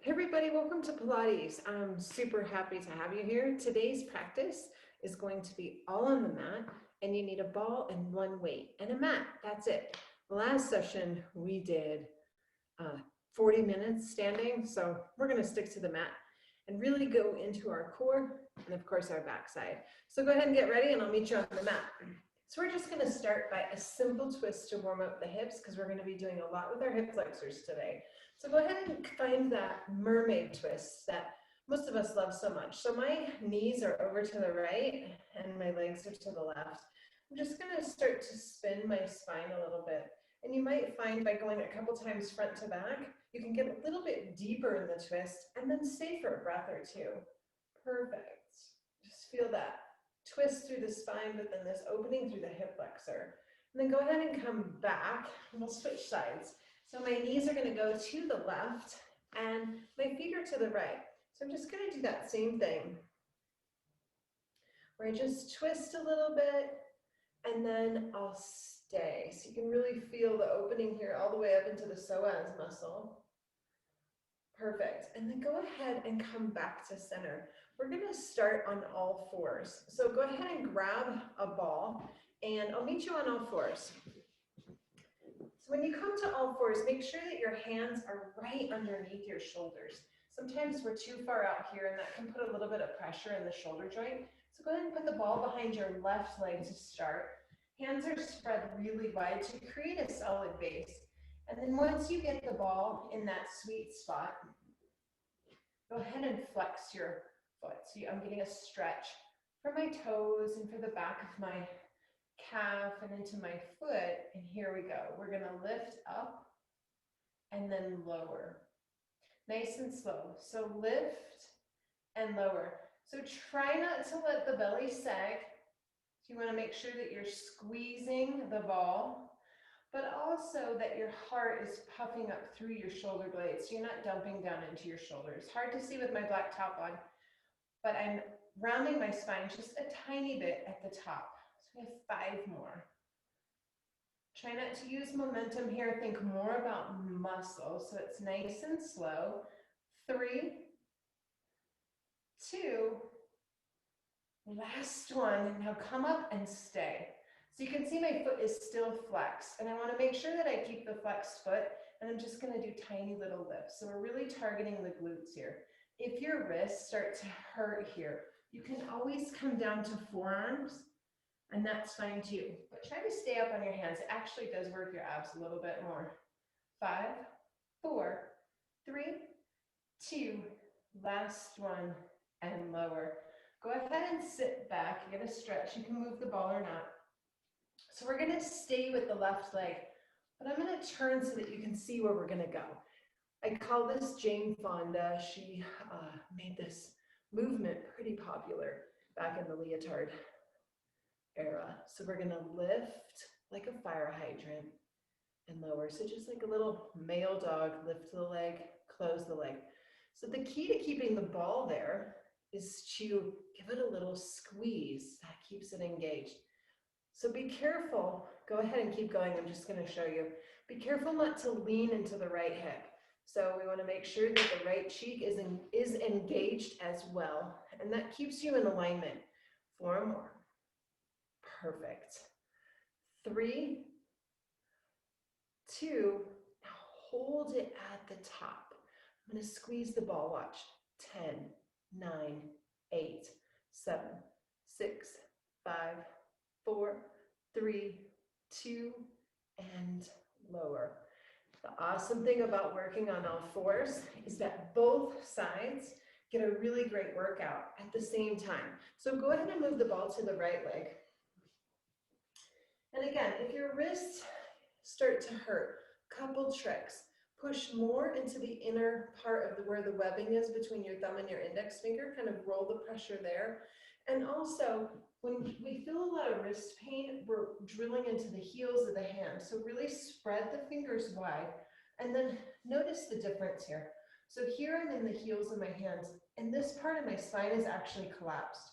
Hey everybody, welcome to Pilates. I'm super happy to have you here. Today's practice is going to be all on the mat, and you need a ball and one weight and a mat. That's it. Last session we did 40 minutes standing, so we're going to stick to the mat and really go into our core and of course our backside. So go ahead and get ready and I'll meet you on the mat. So we're just going to start by a simple twist to warm up the hips because we're going to be doing a lot with our hip flexors today. So go ahead and find that mermaid twist that most of us love so much. So my knees are over to the right and my legs are to the left. I'm just going to start to spin my spine a little bit. And you might find by going a couple times front to back, you can get a little bit deeper in the twist and then stay for a breath or two. Perfect. Just feel that twist through the spine, but then this opening through the hip flexor. And then go ahead and come back and we'll switch sides. So my knees are going to go to the left and my feet are to the right. So I'm just going to do that same thing where I just twist a little bit and then I'll stay. So you can really feel the opening here all the way up into the psoas muscle. Perfect. And then go ahead and come back to center. We're going to start on all fours. So go ahead and grab a ball and I'll meet you on all fours. So when you come to all fours, make sure that your hands are right underneath your shoulders. Sometimes we're too far out here and that can put a little bit of pressure in the shoulder joint. So go ahead and put the ball behind your left leg to start. Hands are spread really wide to create a solid base. And then once you get the ball in that sweet spot, go ahead and flex your foot. So I'm getting a stretch for my toes and for the back of my calf and into my foot. And here we go. We're going to lift up and then lower. Nice and slow. So lift and lower. So try not to let the belly sag. So you want to make sure that you're squeezing the ball, but also that your heart is puffing up through your shoulder blades. So you're not dumping down into your shoulders. Hard to see with my black top on, but I'm rounding my spine just a tiny bit at the top. So we have 5 more. Try not to use momentum here. Think more about muscle. So it's nice and slow. 3, 2, last one. And now come up and stay. So you can see my foot is still flexed. And I want to make sure that I keep the flexed foot. And I'm just going to do tiny little lifts. So we're really targeting the glutes here. If your wrists start to hurt here, you can always come down to forearms. And that's fine too. But try to stay up on your hands. It actually does work your abs a little bit more. 5, 4, 3, 2, last one, and lower. Go ahead and sit back, get a stretch. You can move the ball or not. So we're going to stay with the left leg, but I'm going to turn so that you can see where we're going to go. I call this Jane Fonda. She made this movement pretty popular back in the leotard era. So we're going to lift like a fire hydrant and lower. So just like a little male dog, lift the leg, close the leg. So the key to keeping the ball there is to give it a little squeeze that keeps it engaged. So be careful. Go ahead and keep going. I'm just going to show you. Be careful not to lean into the right hip. So we want to make sure that the right cheek is engaged as well. And that keeps you in alignment. 4 more. Perfect. 3, 2, now hold it at the top. I'm going to squeeze the ball, watch. 10, 9, 8, 7, 6, 5, 4, 3, 2, and lower. The awesome thing about working on all fours is that both sides get a really great workout at the same time. So go ahead and move the ball to the right leg. And again, if your wrists start to hurt, couple tricks. Push more into the inner part of where the webbing is between your thumb and your index finger, kind of roll the pressure there. And also, when we feel a lot of wrist pain, we're drilling into the heels of the hand. So really spread the fingers wide and then notice the difference here. So here I'm in the heels of my hands and this part of my spine is actually collapsed.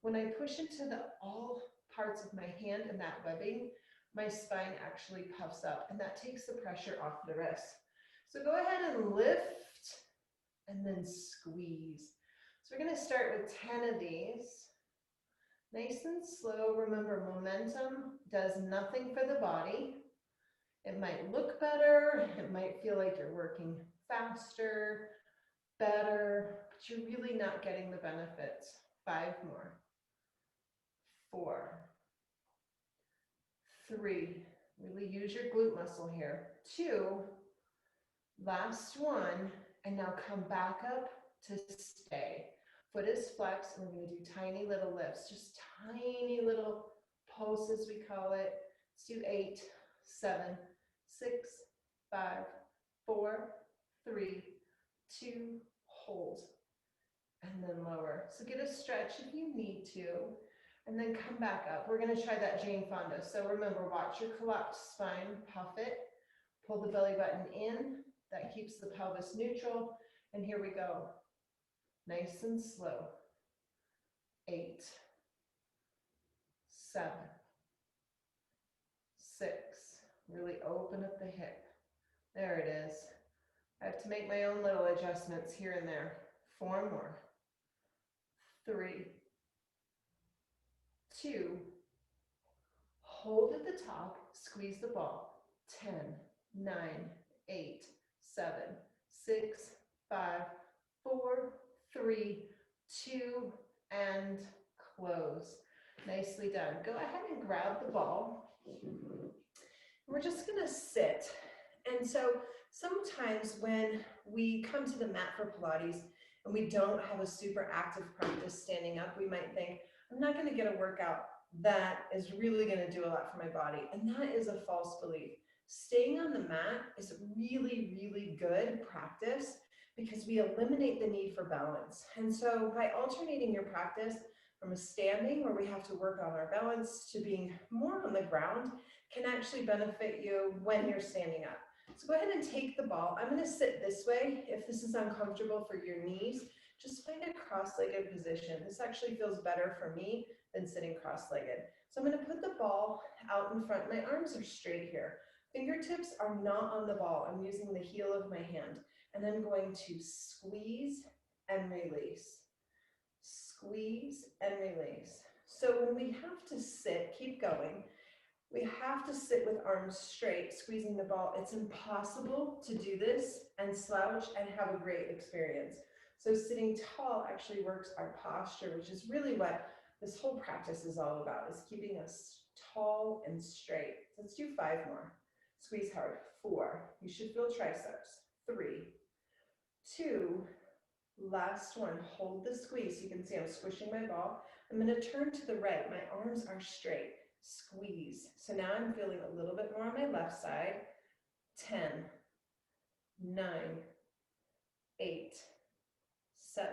When I push into all parts of my hand and that webbing, my spine actually puffs up and that takes the pressure off the wrist. So go ahead and lift and then squeeze. So we're going to start with 10 of these. Nice and slow. Remember, momentum does nothing for the body. It might look better. It might feel like you're working faster, better, but you're really not getting the benefits. 5 more. 4, 3. Really use your glute muscle here. 2. Last one. And now come back up to stay. Foot is flexed, and we're going to do tiny little lifts, just tiny little pulses, we call it. Let's do 8, 7, 6, 5, 4, 3, 2, hold, and then lower. So get a stretch if you need to, and then come back up. We're going to try that Jane Fonda. So remember, watch your collapsed spine, puff it, pull the belly button in. That keeps the pelvis neutral, and here we go. Nice and slow. 8, 7, 6. Really open up the hip. There it is. I have to make my own little adjustments here and there. 4 more. 3, 2. Hold at the top. Squeeze the ball. 10, 9, 8, 7, 6, 5, 4, 3, 2, and close. Nicely done. Go ahead and grab the ball. We're just going to sit. And so sometimes when we come to the mat for Pilates and we don't have a super active practice standing up, we might think, I'm not going to get a workout that is really going to do a lot for my body. And that is a false belief. Staying on the mat is really, really good practice because we eliminate the need for balance. And so by alternating your practice from a standing where we have to work on our balance to being more on the ground can actually benefit you when you're standing up. So go ahead and take the ball. I'm going to sit this way. If this is uncomfortable for your knees, just find a cross-legged position. This actually feels better for me than sitting cross-legged. So I'm going to put the ball out in front. My arms are straight here. Fingertips are not on the ball. I'm using the heel of my hand. And I'm going to squeeze and release. Squeeze and release. So when we have to sit, keep going. We have to sit with arms straight, squeezing the ball. It's impossible to do this and slouch and have a great experience. So sitting tall actually works our posture, which is really what this whole practice is all about, is keeping us tall and straight. Let's do 5 more. Squeeze hard. 4. You should feel triceps. 3, 2, last one. Hold the squeeze. You can see I'm squishing my ball. I'm going to turn to the right. My arms are straight. Squeeze. So now I'm feeling a little bit more on my left side. 10, 9, 8, 7.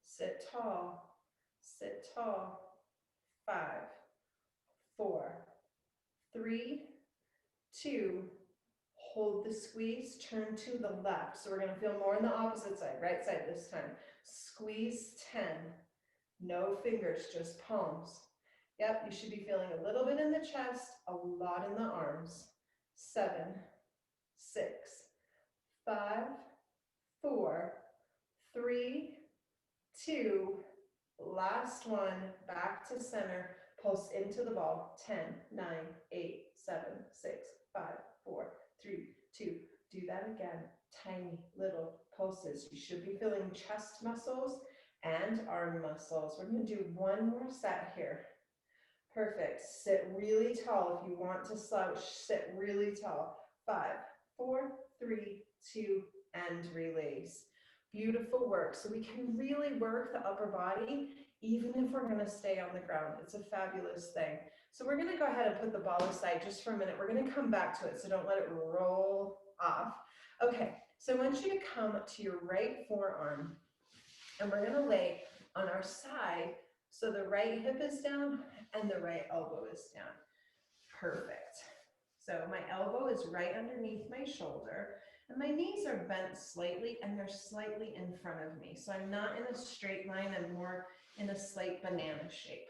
Sit tall. Sit tall. 5, 4, 3, 2. Hold the squeeze, turn to the left. So we're going to feel more on the opposite side, right side this time. Squeeze 10. No fingers, just palms. Yep, you should be feeling a little bit in the chest, a lot in the arms. 7, 6, 5, 4, 3, 2. Last one, back to center. Pulse into the ball. 10, 9, 8, 7, 6, 5, 4, 3, 2. Do that again. Tiny little pulses. You should be feeling chest muscles and arm muscles. We're going to do one more set here. Perfect. Sit really tall. If you want to slouch, sit really tall. 5, 4, 3, 2, and release. Beautiful work. So we can really work the upper body even if we're going to stay on the ground. It's a fabulous thing. So we're going to go ahead and put the ball aside just for a minute. We're going to come back to it, so don't let it roll off. Okay, so I want you to come to your right forearm, and we're going to lay on our side so the right hip is down and the right elbow is down. Perfect. So my elbow is right underneath my shoulder, and my knees are bent slightly, and they're slightly in front of me. So I'm not in a straight line, I'm more in a slight banana shape.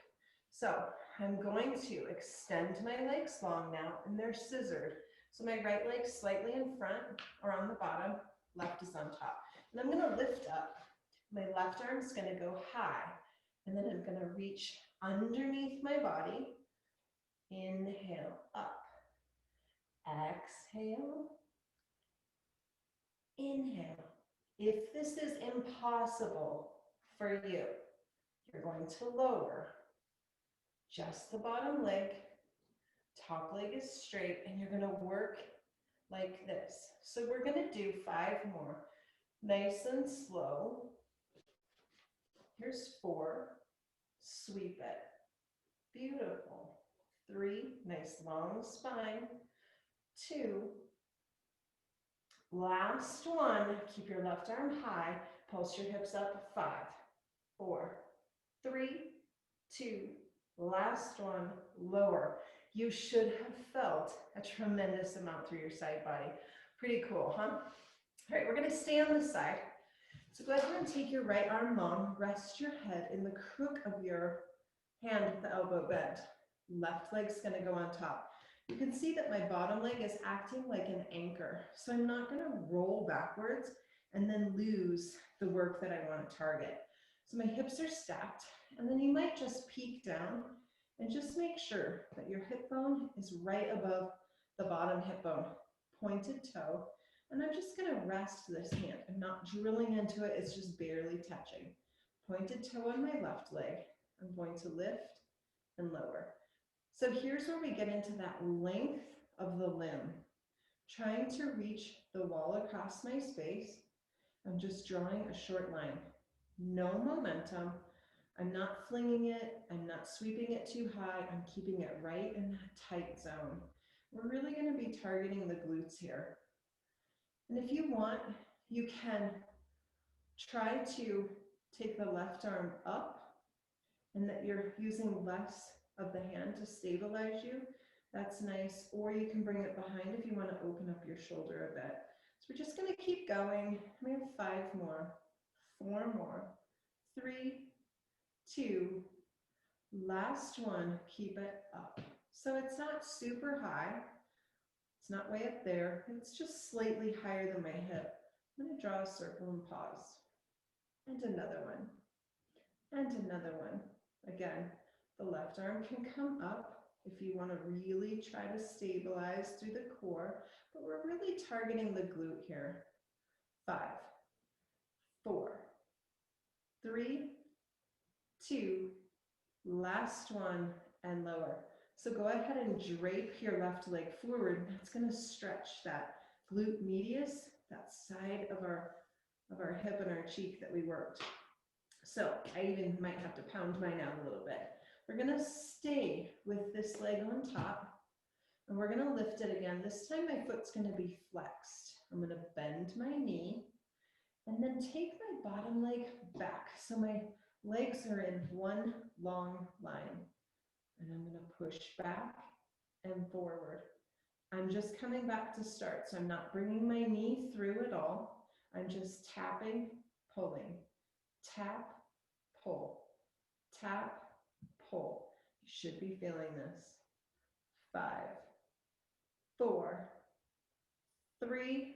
So I'm going to extend my legs long now, and they're scissored. So my right leg's slightly in front or on the bottom, left is on top. And I'm going to lift up. My left arm's going to go high, and then I'm going to reach underneath my body. Inhale, up. Exhale. Inhale. If this is impossible for you, you're going to lower just the bottom leg. Top leg is straight, and you're going to work like this. So we're going to do 5 more. Nice and slow. Here's 4. Sweep it. Beautiful. 3. Nice long spine. 2. Last one. Keep your left arm high. Pulse your hips up. 5, 4, 3, 2. Last one. Lower. You should have felt a tremendous amount through your side body. Pretty cool, huh? All right, we're going to stay on this side. So go ahead and take your right arm long. Rest your head in the crook of your hand with the elbow bent. Left leg's going to go on top. You can see that my bottom leg is acting like an anchor. So I'm not going to roll backwards and then lose the work that I want to target. So my hips are stacked, and then you might just peek down and just make sure that your hip bone is right above the bottom hip bone, pointed toe. And I'm just going to rest this hand. I'm not drilling into it, it's just barely touching. Pointed toe on my left leg. I'm going to lift and lower. So here's where we get into that length of the limb. Trying to reach the wall across my space. I'm just drawing a short line. No momentum. I'm not flinging it. I'm not sweeping it too high. I'm keeping it right in that tight zone. We're really going to be targeting the glutes here. And if you want, you can try to take the left arm up and that you're using less of the hand to stabilize you. That's nice. Or you can bring it behind if you want to open up your shoulder a bit. So we're just going to keep going. We have 5 more, 4 more, 3, 2, last one, keep it up. So it's not super high. It's not way up there. It's just slightly higher than my hip. I'm going to draw a circle and pause. And another one. And another one. Again, the left arm can come up if you want to really try to stabilize through the core, but we're really targeting the glute here. 5, 4, 3, 2, last one, and lower. So go ahead and drape your left leg forward. That's going to stretch that glute medius, that side of our hip and our cheek that we worked. So I even might have to pound mine out a little bit. We're going to stay with this leg on top, and we're going to lift it again. This time my foot's going to be flexed. I'm going to bend my knee and then take my bottom leg back. So my legs are in one long line. And I'm going to push back and forward. I'm just coming back to start. So I'm not bringing my knee through at all. I'm just tapping, pulling, tap, pull, tap, pull. You should be feeling this. 5, 4, 3,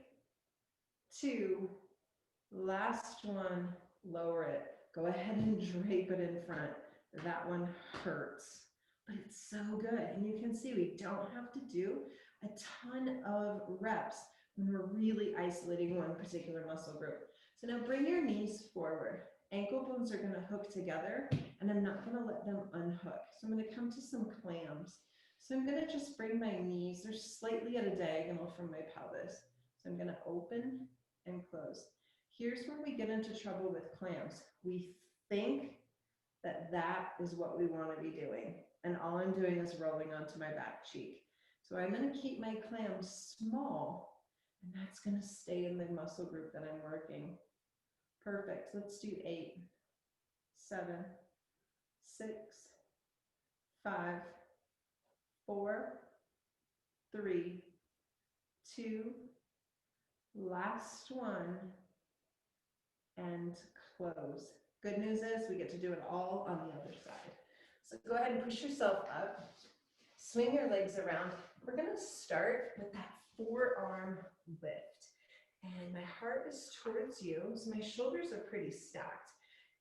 2, last one, lower it. Go ahead and drape it in front. That one hurts, but it's so good. And you can see we don't have to do a ton of reps when we're really isolating one particular muscle group. So now bring your knees forward. Ankle bones are going to hook together, and I'm not going to let them unhook. So I'm going to come to some clams. So I'm going to just bring my knees, they're slightly at a diagonal from my pelvis. So I'm going to open and close. Here's where we get into trouble with clams. We think that that is what we want to be doing. And all I'm doing is rolling onto my back cheek. So I'm going to keep my clams small, and that's going to stay in the muscle group that I'm working. Perfect. Let's do 8, 7, 6, 5, 4, 3, 2, last one, and close. Good news is we get to do it all on the other side. So go ahead and push yourself up. Swing your legs around. We're going to start with that forearm lift. And my heart is towards you, so my shoulders are pretty stacked.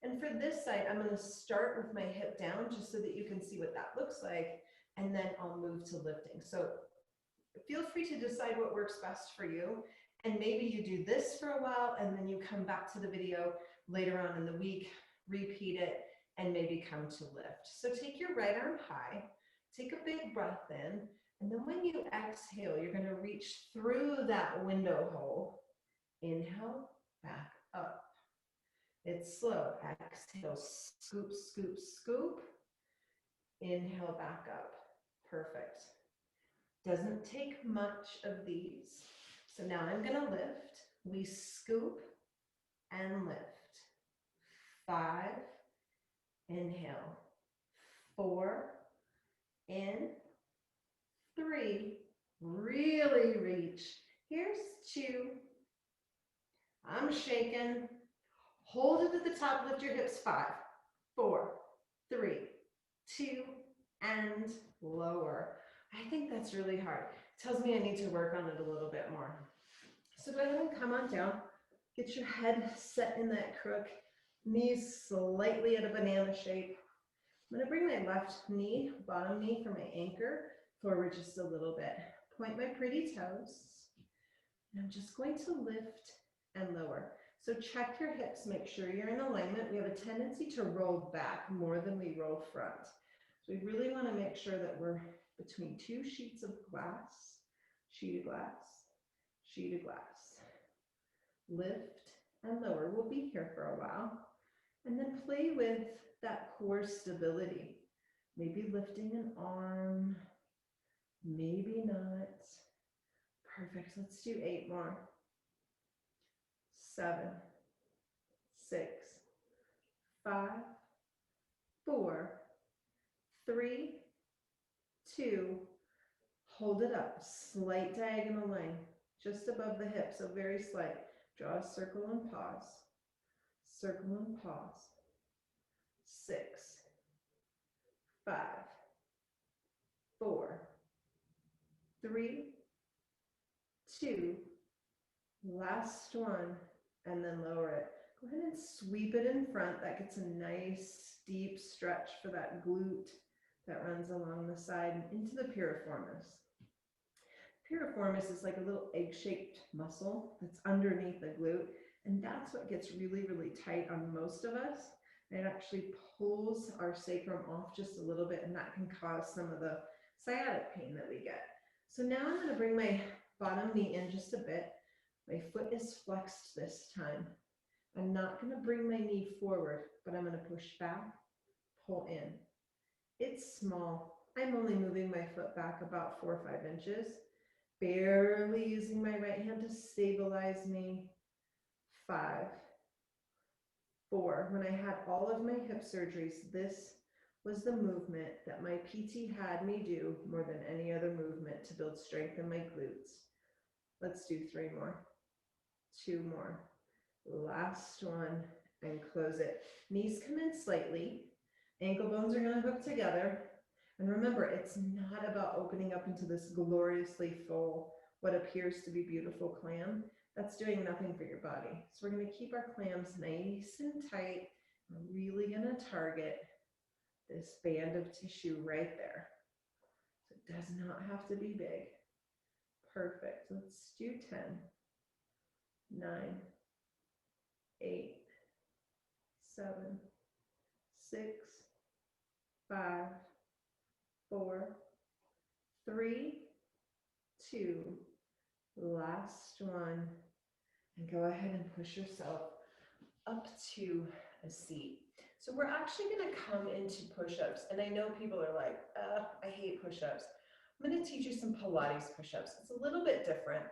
And for this side, I'm going to start with my hip down just so that you can see what that looks like, and then I'll move to lifting. So feel free to decide what works best for you, and maybe you do this for a while, and then you come back to the video later on in the week, repeat it, and maybe come to lift. So take your right arm high, take a big breath in, and then when you exhale, you're going to reach through that window hole. Inhale, back up. It's slow. Exhale, scoop, scoop, scoop. Inhale, back up. Perfect. Doesn't take much of these. So now I'm going to lift. We scoop and lift. 5. Inhale. 4. In. 3. Really reach. Here's 2. I'm shaking. Hold it at the top, lift your hips. 5, 4, 3, 2, and lower. I think that's really hard. It tells me I need to work on it a little bit more. So go ahead and come on down. Get your head set in that crook. Knees slightly at a banana shape. I'm going to bring my left knee, bottom knee for my anchor, forward just a little bit. Point my pretty toes. And I'm just going to lift and lower. So check your hips, make sure you're in alignment. We have a tendency to roll back more than we roll front. So we really want to make sure that we're between 2 sheets of glass, sheet of glass, sheet of glass. Lift and lower. We'll be here for a while. And then play with that core stability. Maybe lifting an arm, maybe not. Perfect. Let's do 8 more. 7, 6, 5, 4, 3, 2, hold it up, slight diagonal line, just above the hip, so very slight. Draw a circle and pause, circle and pause. 6, 5, 4, 3, 2, last one, and then lower it. Go ahead and sweep it in front. That gets a nice deep stretch for that glute that runs along the side and into the piriformis. Piriformis is like a little egg-shaped muscle that's underneath the glute, and that's what gets really, really tight on most of us. It actually pulls our sacrum off just a little bit, and that can cause some of the sciatic pain that we get. So now I'm going to bring my bottom knee in just a bit. My foot is flexed this time. I'm not going to bring my knee forward, but I'm going to push back, pull in. It's small. I'm only moving my foot back about 4 or 5 inches, barely using my right hand to stabilize me. 5, 4. When I had all of my hip surgeries, this was the movement that my PT had me do more than any other movement to build strength in my glutes. Let's do 3 more. 2 more. Last one, and close it. Knees come in slightly. Ankle bones are going to hook together. And remember, it's not about opening up into this gloriously full, what appears to be beautiful clam. That's doing nothing for your body. So we're going to keep our clams nice and tight. We're really going to target this band of tissue right there. So it does not have to be big. Perfect. Let's do 10, 9, 8, 7, 6, 5, 4, 3, 2, last one, and go ahead and push yourself up to a seat. So we're actually going to come into push-ups, and I know people are like, I hate push-ups. I'm going to teach you some Pilates push-ups. It's a little bit different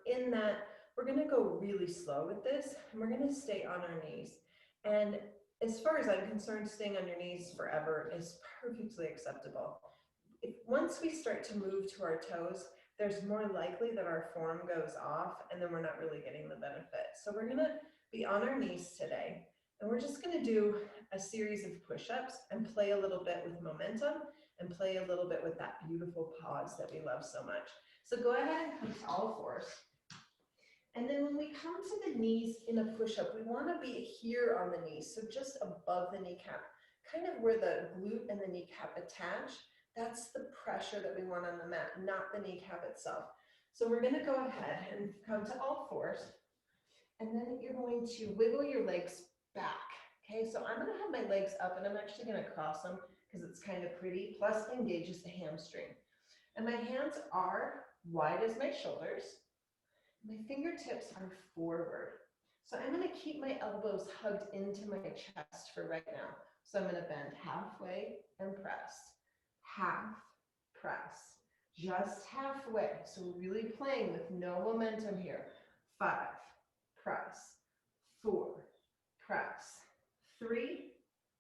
in that we're going to go really slow with this, and we're going to stay on our knees. And as far as I'm concerned, staying on your knees forever is perfectly acceptable. Once we start to move to our toes, there's more likely that our form goes off, and then we're not really getting the benefit. So we're going to be on our knees today, and we're just going to do a series of push-ups and play a little bit with momentum and play a little bit with that beautiful pause that we love so much. So go ahead and come to all fours. And then when we come to the knees in a push-up, we want to be here on the knees, so just above the kneecap, kind of where the glute and the kneecap attach. That's the pressure that we want on the mat, not the kneecap itself. So we're going to go ahead and come to all fours, and then you're going to wiggle your legs back. Okay, so I'm going to have my legs up, and I'm actually going to cross them because it's kind of pretty, plus engages the hamstring. And my hands are wide as my shoulders. My fingertips are forward. So I'm going to keep my elbows hugged into my chest for right now. So I'm going to bend halfway and press. Half, press. Just halfway. So we're really playing with no momentum here. 5, press. 4, press. 3,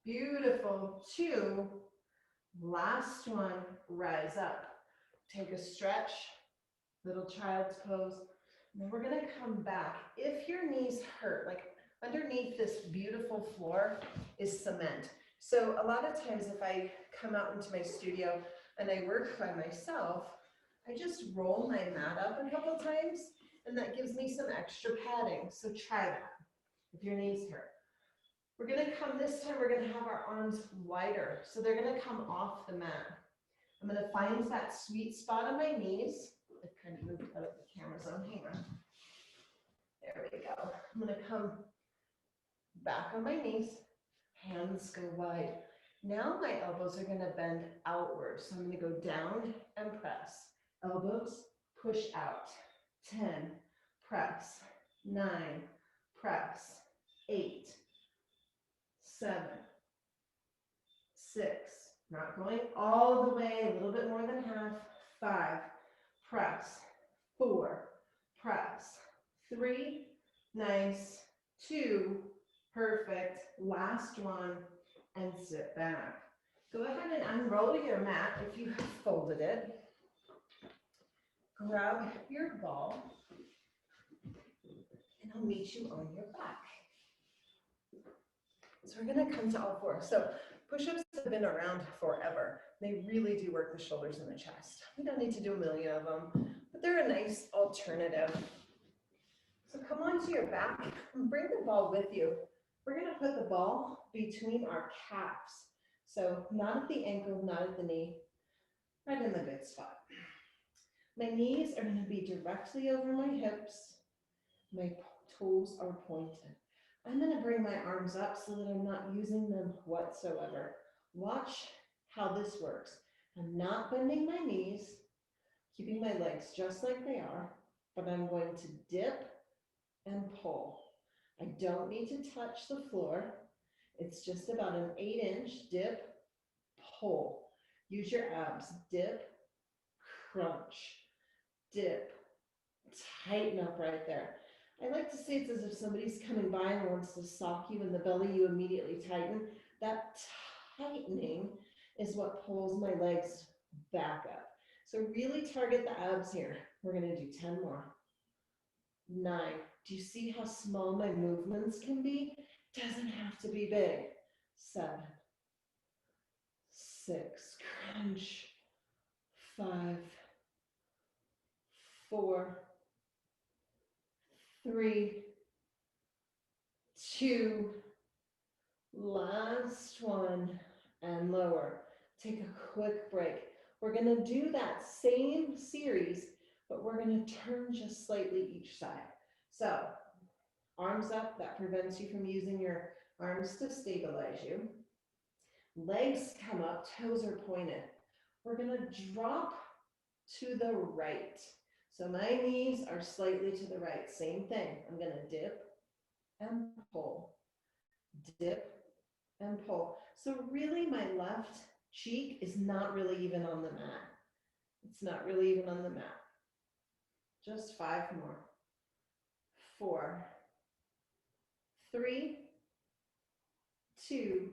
beautiful. 2, last one, rise up. Take a stretch, little child's pose. And then we're going to come back. If your knees hurt, like underneath this beautiful floor is cement. So a lot of times if I come out into my studio and I work by myself, I just roll my mat up a couple times, and that gives me some extra padding. So try that if your knees hurt. We're going to come this time, we're going to have our arms wider. So they're going to come off the mat. I'm going to find that sweet spot on my knees. I kind of moved out of the camera zone. Hang on. There we go. I'm going to come back on my knees. Hands go wide. Now my elbows are going to bend outward. So I'm going to go down and press. Elbows push out. 10, press. 9, press. 8, 7, 6, not going all the way, a little bit more than half. 5, press. 4, press. 3, nice. 2, perfect. Last one, and sit back. Go ahead and unroll your mat if you have folded it. Grab your ball, and I'll meet you on your back. So we're going to come to all fours. So push-ups have been around forever. They really do work the shoulders and the chest. We don't need to do a million of them, but they're a nice alternative. So come onto your back and bring the ball with you. We're going to put the ball between our calves. So not at the ankle, not at the knee, right in the good spot. My knees are going to be directly over my hips. My toes are pointed. I'm going to bring my arms up so that I'm not using them whatsoever. Watch how this works. I'm not bending my knees, keeping my legs just like they are, but I'm going to dip and pull. I don't need to touch the floor. It's just about an 8-inch dip, pull. Use your abs. Dip, crunch, dip, tighten up right there. I like to say it's as if somebody's coming by and wants to sock you in the belly, you immediately tighten. That tightening is what pulls my legs back up. So really target the abs here. We're going to do 10 more. 9. Do you see how small my movements can be? Doesn't have to be big. 7, 6, crunch. 5, 4, 3, 2, last one, and lower. Take a quick break. We're going to do that same series, but we're going to turn just slightly each side. So, arms up, that prevents you from using your arms to stabilize you. Legs come up, toes are pointed. We're going to drop to the right. So my knees are slightly to the right. Same thing. I'm going to dip and pull. Dip and pull. So really my left cheek is not really even on the mat. It's not really even on the mat. Just 5 more. 4, 3, 2,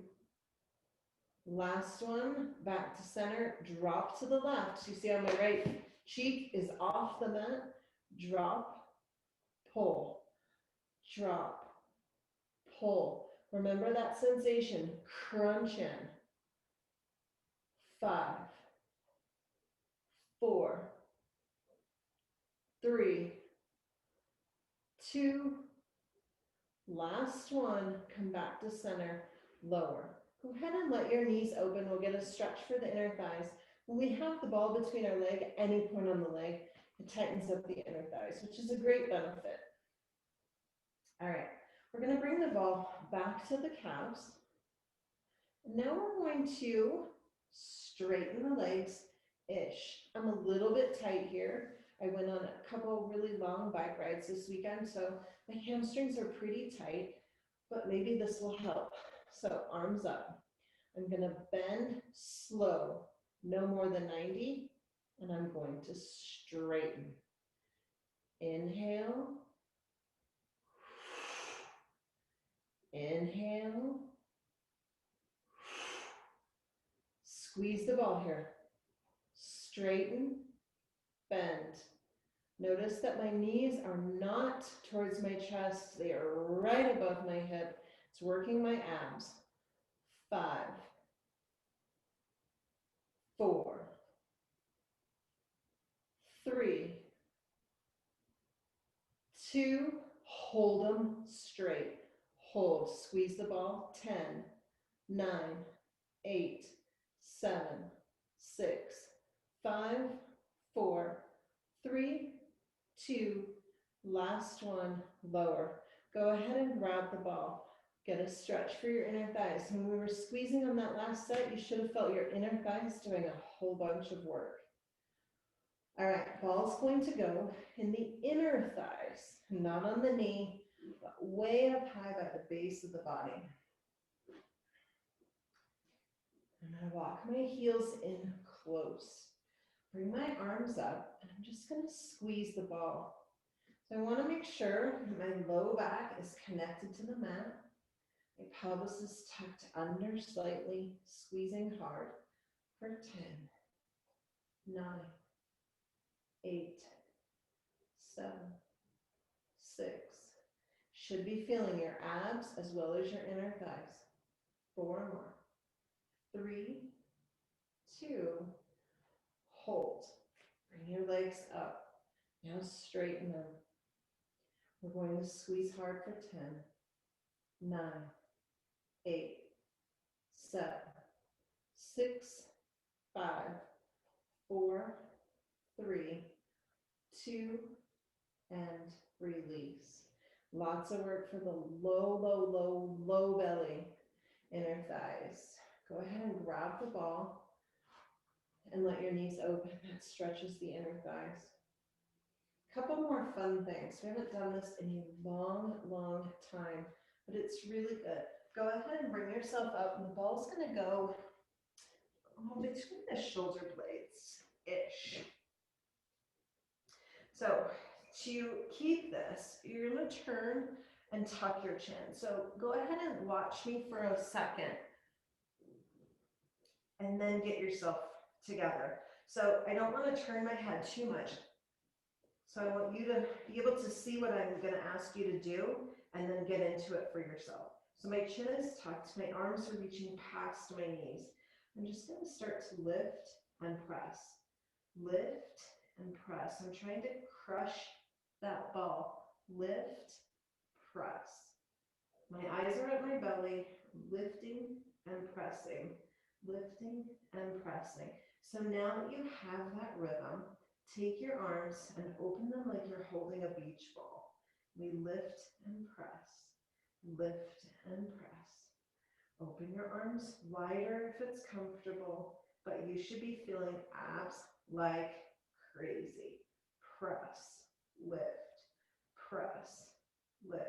last one, back to center, drop to the left. So you see how my right cheek is off the mat, drop, pull, drop, pull. Remember that sensation, crunch in. 5, 4, 3, 2, last one, come back to center, lower. Go ahead and let your knees open. We'll get a stretch for the inner thighs. When we have the ball between our leg, at any point on the leg, it tightens up the inner thighs, which is a great benefit. All right, we're going to bring the ball back to the calves. Now we're going to straighten the legs-ish. I'm a little bit tight here. I went on a couple really long bike rides this weekend, so my hamstrings are pretty tight, but maybe this will help. So arms up. I'm going to bend slow, no more than 90, and I'm going to straighten. Inhale. Inhale. Squeeze the ball here. Straighten, bend. Notice that my knees are not towards my chest. They are right above my hip. It's working my abs. 5, 4, 3, 2, hold them straight. Hold, squeeze the ball. 10, 9, 8, 7, 6, 5, 4, 3, 2, last one, lower. Go ahead and grab the ball. Get a stretch for your inner thighs. When we were squeezing on that last set, you should have felt your inner thighs doing a whole bunch of work. All right, ball's going to go in the inner thighs, not on the knee, but way up high by the base of the body. I'm going to walk my heels in close. Bring my arms up, and I'm just going to squeeze the ball. So I want to make sure my low back is connected to the mat. My pelvis is tucked under slightly, squeezing hard for 10, 9, 8, 7, 6. Should be feeling your abs as well as your inner thighs. 4 more. 3, 2, hold. Bring your legs up. Now straighten them. We're going to squeeze hard for 10, 9, 8, 7, 6, 5, 4, 3, 2, and release. Lots of work for the low belly, inner thighs. Go ahead and grab the ball and let your knees open. That stretches the inner thighs. Couple more fun things. We haven't done this in a long time, but it's really good. Go ahead and bring yourself up, and the ball's going to go between the shoulder blades-ish. So to keep this, you're going to turn and tuck your chin. So go ahead and watch me for a second, and then get yourself together. So I don't want to turn my head too much. So I want you to be able to see what I'm going to ask you to do, and then get into it for yourself. So my chin is tucked, my arms are reaching past my knees. I'm just going to start to lift and press. Lift and press. I'm trying to crush that ball. Lift, press. My eyes are at my belly, lifting and pressing, lifting and pressing. So now that you have that rhythm, take your arms and open them like you're holding a beach ball. We lift and press, lift and press. Open your arms wider if it's comfortable, but you should be feeling abs like crazy. Press, lift, press, lift,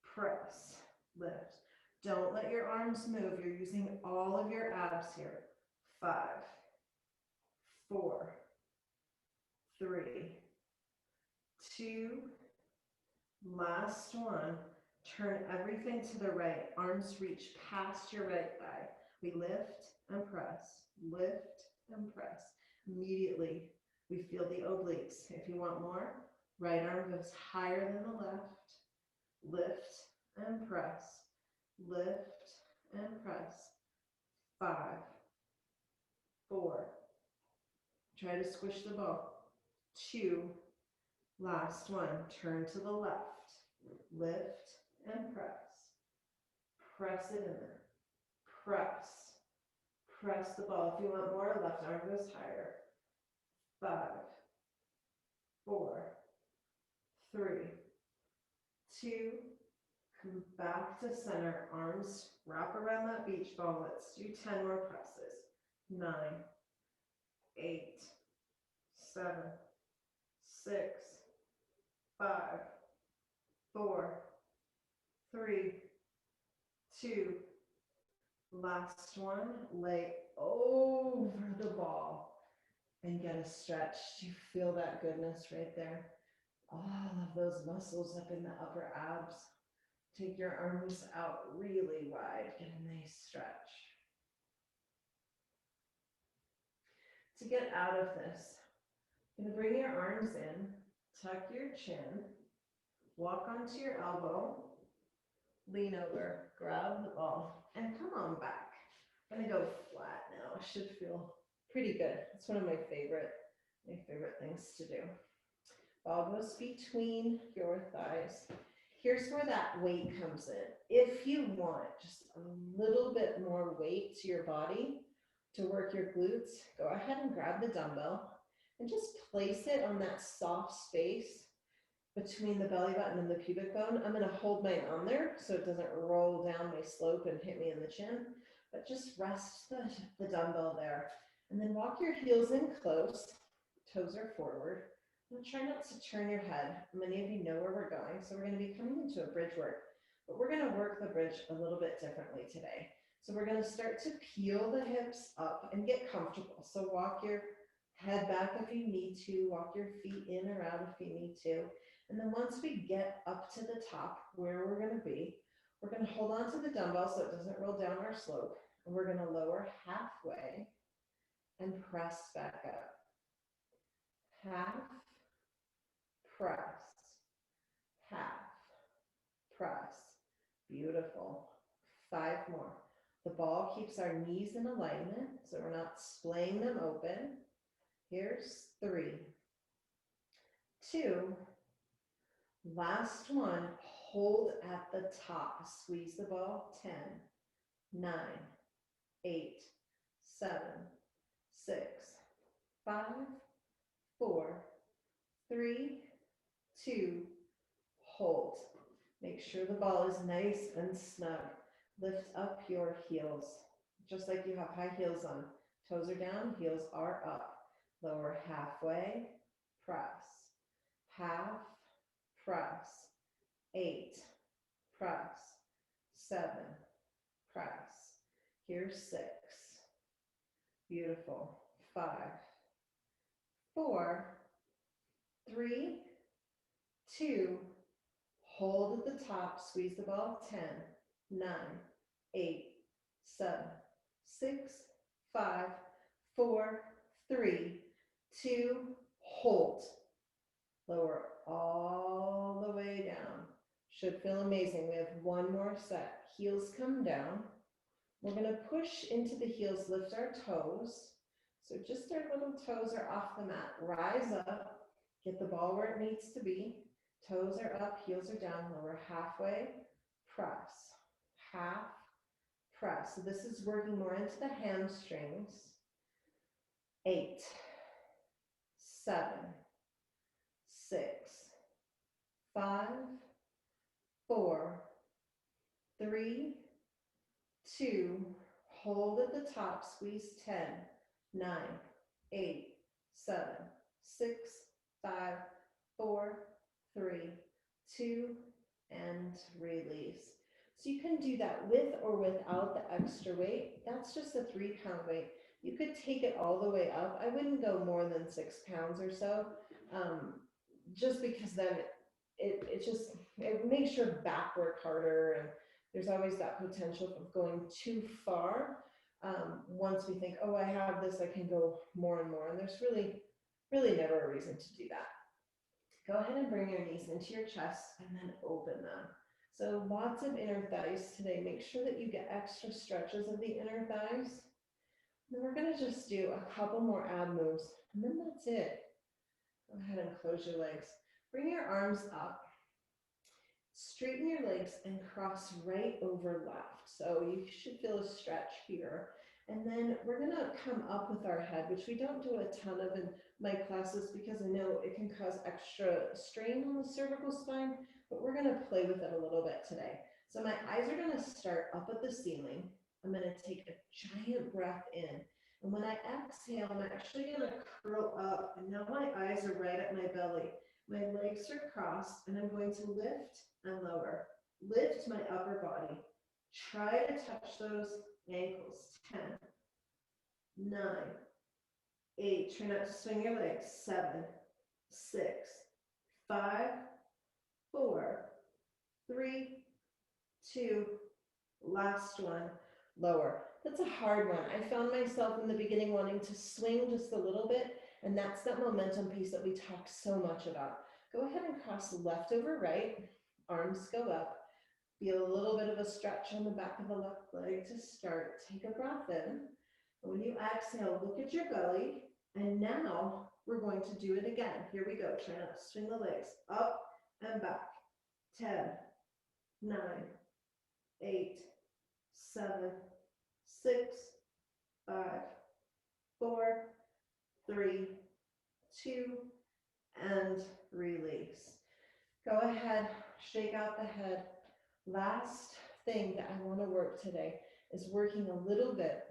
press, lift. Don't let your arms move. You're using all of your abs here. 5, 4, 3, 2, last one. Turn everything to the right. Arms reach past your right thigh. We lift and press, lift and press. Immediately, we feel the obliques. If you want more, right arm goes higher than the left. Lift and press, lift and press. 5, 4. Try to squish the ball. 2, last one. Turn to the left. Lift and press. Press it in there. Press. Press the ball. If you want more, left arm goes higher. 5, 4, 3, 2, come back to center. Arms wrap around that beach ball. Let's do 10 more presses. 9, 8, 7, 6, 5, 4, 3, 2. Last one. Lay over the ball and get a stretch. Do you feel that goodness right there? All of those muscles up in the upper abs. Take your arms out really wide. Get a nice stretch. To get out of this, you're going to bring your arms in, tuck your chin, walk onto your elbow, lean over, grab the ball, and come on back. I'm going to go flat now. It should feel pretty good. It's one of my favorite things to do. Ball goes between your thighs. Here's where that weight comes in. If you want just a little bit more weight to your body to work your glutes, go ahead and grab the dumbbell and just place it on that soft space between the belly button and the pubic bone. I'm going to hold mine on there so it doesn't roll down my slope and hit me in the chin, but just rest the dumbbell there. And then walk your heels in close, toes are forward. Now try not to turn your head. Many of you know where we're going, so we're going to be coming into a bridge work, but we're going to work the bridge a little bit differently today. So we're going to start to peel the hips up and get comfortable. So walk your head back if you need to, walk your feet in or out if you need to. And then once we get up to the top where we're going to be, we're going to hold on to the dumbbell so it doesn't roll down our slope. And we're going to lower halfway and press back up. Half, press, half, press. Beautiful. 5 more. The ball keeps our knees in alignment, so we're not splaying them open. Here's 3, 2, last one. Hold at the top. Squeeze the ball. 10, 9, 8, 7, 6, 5, 4, 3, 2, hold. Make sure the ball is nice and snug. Lift up your heels, just like you have high heels on. Toes are down, heels are up. Lower halfway, press. Half, press. 8, press. 7, press. Here's 6. Beautiful. 5, 4, 3, 2, hold at the top, squeeze the ball. 10, 9, 8, 7, 6, 5, 4, 3, 2, hold. Lower all the way down. Should feel amazing. We have 1 more set. Heels come down. We're going to push into the heels, lift our toes. So just our little toes are off the mat. Rise up, get the ball where it needs to be. Toes are up, heels are down. Lower halfway, press. Half, press. So this is working more into the hamstrings. 8, 7, 6, 5, 4, 3, 2, hold at the top, squeeze. 10, 9, 8, 7, 6, 5, 4, 3, 2, and release. So you can do that with or without the extra weight. That's just a 3-pound weight. You could take it all the way up. I wouldn't go more than 6 pounds or so, just because then it makes your back work harder, and there's always that potential of going too far. Once we think, oh, I have this, I can go more and more, and there's really never a reason to do that. Go ahead and bring your knees into your chest and then open them. So lots of inner thighs today. Make sure that you get extra stretches of the inner thighs. Then we're going to just do a couple more ab moves, and then that's it. Go ahead and close your legs. Bring your arms up Straighten your legs and cross right over left. So you should feel a stretch here. And then we're gonna come up with our head, which we don't do a ton of in my classes because I know it can cause extra strain on the cervical spine, but we're gonna play with it a little bit today. So my eyes are gonna start up at the ceiling. I'm gonna take a giant breath in. And when I exhale, I'm actually gonna curl up, and now my eyes are right at my belly. My legs are crossed, and I'm going to lift and lower. Lift my upper body. Try to touch those ankles. 10, 9, 8. Try not to swing your legs. 7, 6, 5, 4, 3, 2. Last one. Lower. That's a hard one. I found myself in the beginning wanting to swing just a little bit, and that's that momentum piece that we talk so much about. Go ahead and cross left over right. Arms go up. Feel a little bit of a stretch on the back of the left leg to start. Take a breath in. And when you exhale, look at your belly. And now we're going to do it again. Here we go. Try not to swing the legs up and back. 10, 9, 8, 7, 6, 5, 4, 3, 2, and release. Go ahead, shake out the head. Last thing that I want to work today is working a little bit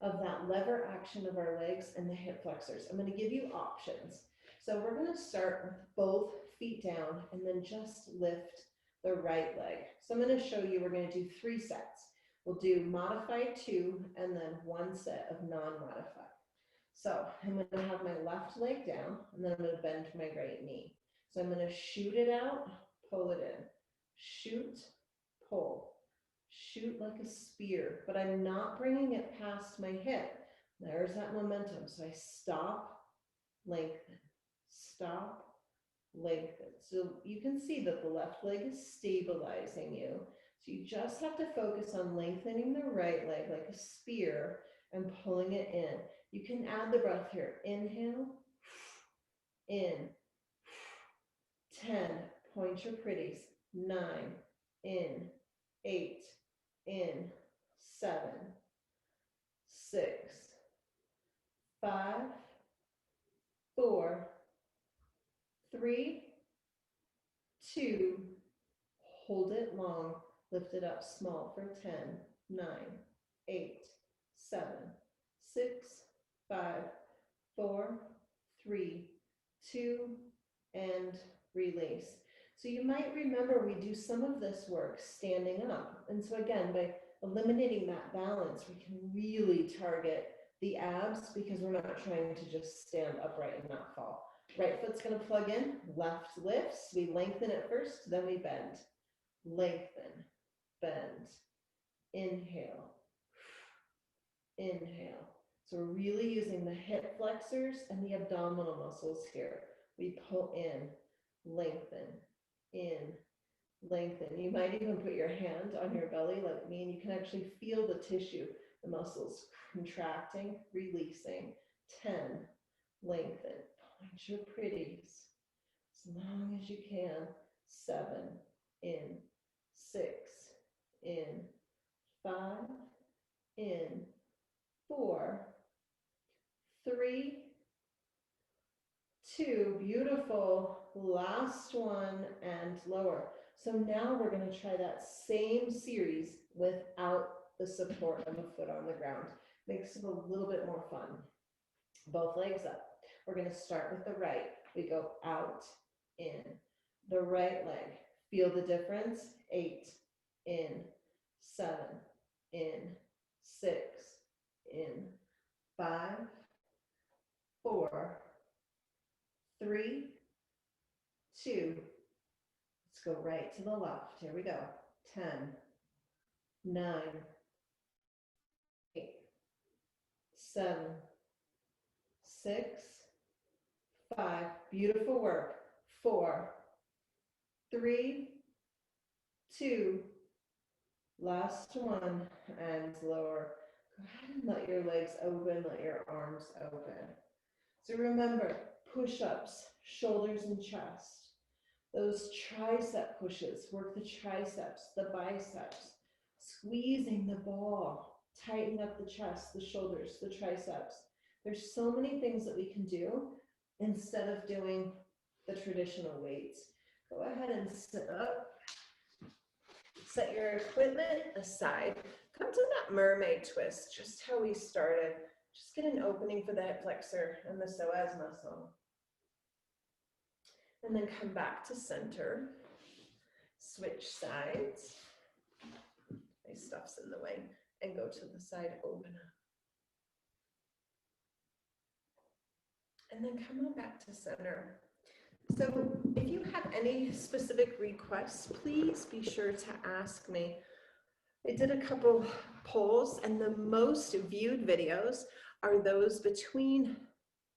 of that lever action of our legs and the hip flexors. I'm going to give you options. So we're going to start with both feet down and then just lift the right leg. So I'm going to show you, we're going to do 3 sets. We'll do modified 2 and then 1 set of non-modified. So I'm going to have my left leg down and then I'm going to bend my right knee. So I'm going to shoot it out, pull it in. Shoot, pull. Shoot like a spear, but I'm not bringing it past my hip. There's that momentum. So I stop, lengthen, stop, lengthen. So you can see that the left leg is stabilizing you. So you just have to focus on lengthening the right leg like a spear and pulling it in. You can add the breath here. Inhale, in, 10, point your pretties, 9, in, 8, in, 7, 6, 5, 4, 3, 2, hold it long, lift it up small for 10, 9, 8, 7, 6, 5, 4, 3, 2, and release. So you might remember we do some of this work standing up. And so again, by eliminating that balance, we can really target the abs because we're not trying to just stand upright and not fall. Right foot's going to plug in, left lifts. We lengthen it first, then we bend. Lengthen, bend, inhale, inhale. So we're really using the hip flexors and the abdominal muscles here. We pull in, lengthen, in, lengthen. You might even put your hand on your belly like me, and you can actually feel the tissue, the muscles contracting, releasing. 10, lengthen, point your pretties as long as you can. 7, in, 6, in, 5, in, 4, 3, 2, beautiful. Last one and lower. So now we're going to try that same series without the support of a foot on the ground. Makes it a little bit more fun. Both legs up. We're going to start with the right. We go out, in. The right leg. Feel the difference? 8, in, 7, in, 6, in, 5, 4, 3, 2. Let's go right to the left. Here we go. 10, 9, 8, 7, 6, 5. Beautiful work. 4, 3, 2. Last one and lower. Go ahead and let your legs open, let your arms open. So remember, push-ups, shoulders and chest. Those tricep pushes, work the triceps, the biceps, squeezing the ball, tighten up the chest, the shoulders, the triceps. There's so many things that we can do instead of doing the traditional weights. Go ahead and sit up. Set your equipment aside. Come to that mermaid twist, just how we started. Just get an opening for the hip flexor and the psoas muscle. And then come back to center. Switch sides. My stuff's in the way. And go to the side opener. And then come on back to center. So if you have any specific requests, please be sure to ask me. I did a couple polls, and the most viewed videos are those between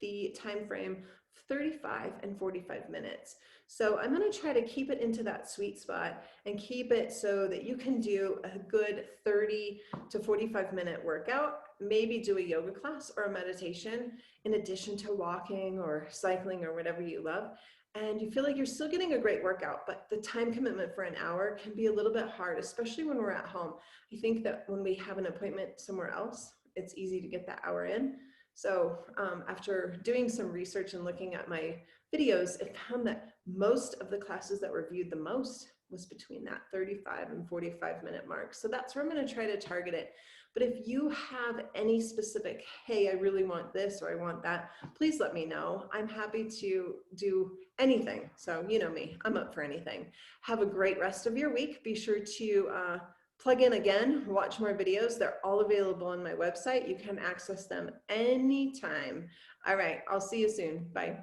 the time frame 35 and 45 minutes. So I'm going to try to keep it into that sweet spot and keep it so that you can do a good 30 to 45 minute workout, maybe do a yoga class or a meditation in addition to walking or cycling or whatever you love. And you feel like you're still getting a great workout, but the time commitment for an hour can be a little bit hard, especially when we're at home. I think that when we have an appointment somewhere else, it's easy to get that hour in. So after doing some research and looking at my videos, it found that most of the classes that were viewed the most was between that 35 and 45 minute mark. So that's where I'm going to try to target it. But if you have any specific, hey, I really want this or I want that, please let me know. I'm happy to do anything. So you know me, I'm up for anything. Have a great rest of your week. Be sure to plug in again, watch more videos. They're all available on my website. You can access them anytime. All right, I'll see you soon. Bye.